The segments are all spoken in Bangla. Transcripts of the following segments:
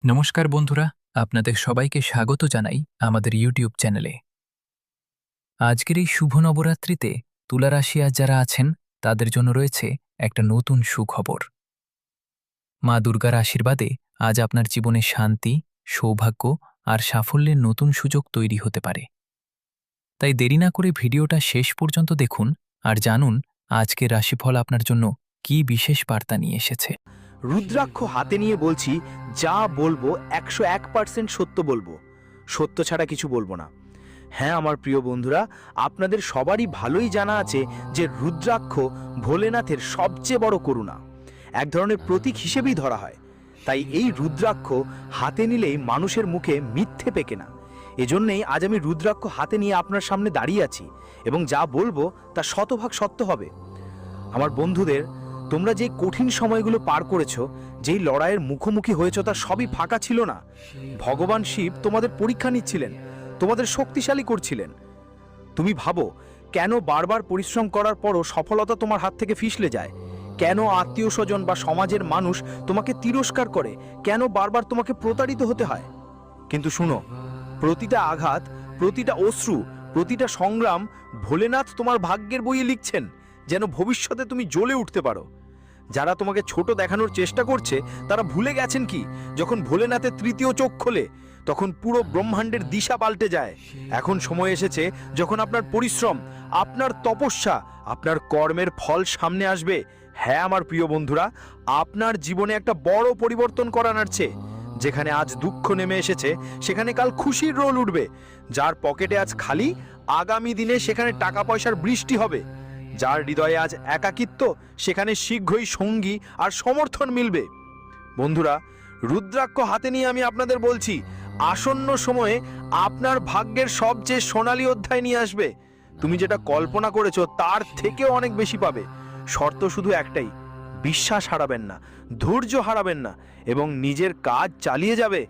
নমস্কার বন্ধুরা, আপনাদের সবাইকে স্বাগত জানাই আমাদের ইউটিউব চ্যানেলে। আজকের এই শুভ নবরাত্রিতে তুলা রাশি আজ যারা আছেন তাদের জন্য রয়েছে একটা নতুন সুখবর। মা দুর্গার আশীর্বাদে আজ আপনার জীবনে শান্তি, সৌভাগ্য আর সাফল্যের নতুন সুযোগ তৈরি হতে পারে। তাই দেরি না করে ভিডিওটা শেষ পর্যন্ত দেখুন আর জানুন আজকের রাশিফল আপনার জন্য কী বিশেষ বার্তা নিয়ে এসেছে। রুদ্রাক্ষ হাতে নিয়ে বলছি, যা বলবো 101% সত্য বলবো, সত্য ছাড়া কিছু বলবো না। হ্যাঁ আমার প্রিয় বন্ধুরা, আপনাদের সবারই ভালোই জানা আছে যে রুদ্রাক্ষ ভোলেনাথের সবচেয়ে বড় করুণা, এক ধরনের প্রতীক হিসেবেই ধরা হয়। তাই এই রুদ্রাক্ষ হাতে নিলেই মানুষের মুখে মিথ্যে পেকে না। এজন্যেই আজ আমি রুদ্রাক্ষ হাতে নিয়ে আপনার সামনে দাঁড়িয়ে আছি এবং যা বলবো তা শতভাগ সত্য হবে। আমার বন্ধুদের, তোমরা যে কঠিন সময়গুলো পার করেছো, যেই লড়াইয়ের মুখোমুখি হয়েছো, তা সবই ফাঁকা ছিল না। ভগবান শিব তোমাদের পরীক্ষা নিচ্ছিলেন, তোমাদের শক্তিশালী করছিলেন। তুমি ভাবো, কেন বারবার পরিশ্রম করার পরও সফলতা তোমার হাত থেকে ফিসলে যায়? কেন আত্মীয় স্বজন বা সমাজের মানুষ তোমাকে তিরস্কার করে? কেন বারবার তোমাকে প্রতারিত হতে হয়? কিন্তু শুনো, প্রতিটা আঘাত, প্রতিটা অশ্রু, প্রতিটা সংগ্রাম ভোলেনাথ তোমার ভাগ্যের বইয়ে লিখছেন, যেন ভবিষ্যতে তুমি জ্বলে উঠতে পারো। যারা তোমাকে ছোট দেখানোর চেষ্টা করছে তারা ভুলে গেছেন কি, যখন ভোলেনাথের তৃতীয় চোখ খোলে তখন পুরো ব্রহ্মাণ্ডের দিশা পাল্টে যায়। এখন সময় এসেছে যখন আপনার পরিশ্রম, আপনার তপস্যা, আপনার কর্মের ফল সামনে আসবে। হ্যাঁ আমার প্রিয় বন্ধুরা, আপনার জীবনে একটা বড় পরিবর্তন করা নাড়ছে। যেখানে আজ দুঃখ নেমে এসেছে সেখানে কাল খুশির রোল উঠবে। যার পকেটে আজ খালি, আগামী দিনে সেখানে টাকা পয়সার বৃষ্টি হবে। যার হৃদয়ে আজ একাকিত্ব, সেখানে শীঘ্রই সঙ্গী আর সমর্থন মিলবে। বন্ধুরা, রুদ্রাক্ষ হাতে নিয়ে আমি আপনাদের বলছি, আসন্ন সময়ে আপনার ভাগ্যের সবচেয়ে সোনালী অধ্যায় নিয়ে আসবে। তুমি যেটা কল্পনা করেছো তার থেকেও অনেক বেশি পাবে। শর্ত শুধু একটাই, বিশ্বাস হারাবেন না, ধৈর্য হারাবেন না এবং নিজের কাজ চালিয়ে যাবে।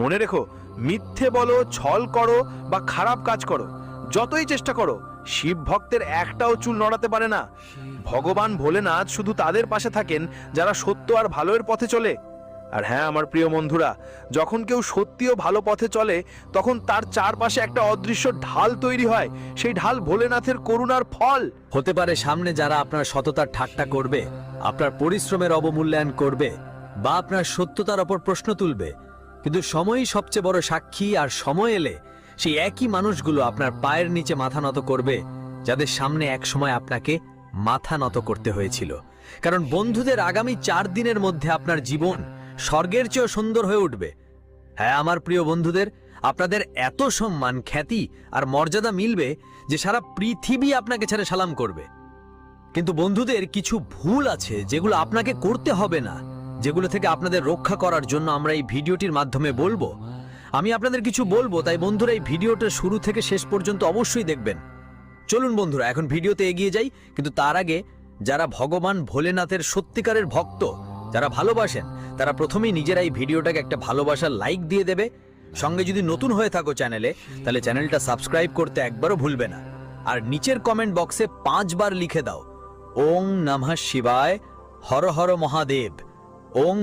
মনে রেখো, মিথ্যে বলো, ছল করো বা খারাপ কাজ করো, যতই চেষ্টা করো, শিব ভক্তের একটাও চুল নড়াতে পারে না। ভগবান ভোলেনাথ শুধু তাদের পাশে থাকেন যারা সত্য আর ভালোর পথে চলে। আর হ্যাঁ আমার প্রিয় বন্ধুরা, যখন কেউ সত্যি ও ভালো পথে চলে তখন তার চারপাশে একটা অদৃশ্য ঢাল তৈরি হয়। সেই ঢাল ভোলেনাথের করুণার ফল হতে পারে। সামনে যারা আপনার সততার ঠাট্টা করবে, আপনার পরিশ্রমের অবমূল্যায়ন করবে বা আপনার সত্যতার ওপর প্রশ্ন তুলবে, কিন্তু সময়ই সবচেয়ে বড় সাক্ষী। আর সময় এলে সেই একই মানুষগুলো আপনার পায়ের নিচে মাথা নত করবে, যাদের সামনে এক সময় আপনাকে মাথা নত করতে হয়েছিল। কারণ বন্ধুদের, আগামী 4 দিনের মধ্যে আপনার জীবন স্বর্গের চেয়েও সুন্দর হয়ে উঠবে। হ্যাঁ আমার প্রিয় বন্ধুদের, আপনাদের এত সম্মান, খ্যাতি আর মর্যাদা মিলবে যে সারা পৃথিবী আপনাকে ছেড়ে সালাম করবে। কিন্তু বন্ধুদের, কিছু ভুল আছে যেগুলো আপনাকে করতে হবে না, যেগুলো থেকে আপনাদের রক্ষা করার জন্য আমরা এই ভিডিওটির মাধ্যমে বলবো। আমি আপনাদের কিছু বলবো, তাই বন্ধুরা এই ভিডিওটা শুরু থেকে শেষ পর্যন্ত অবশ্যই দেখবেন। চলুন বন্ধুরা এখন ভিডিওতে এগিয়ে যাই। কিন্তু তার আগে, যারা ভগবান ভোলেনাথের সত্যিকারের ভক্ত, যারা ভালোবাসেন, তারা প্রথমেই নিজেরা এই ভিডিওটাকে একটা ভালোবাসার লাইক দিয়ে দেবে। সঙ্গে যদি নতুন হয়ে থাকো চ্যানেলে, তাহলে চ্যানেলটা সাবস্ক্রাইব করতে একবারও ভুলবে না। আর নিচের কমেন্ট বক্সে 5 বার লিখে দাও, ওং নমঃ শিবায়, হর হর মহাদেব, ওং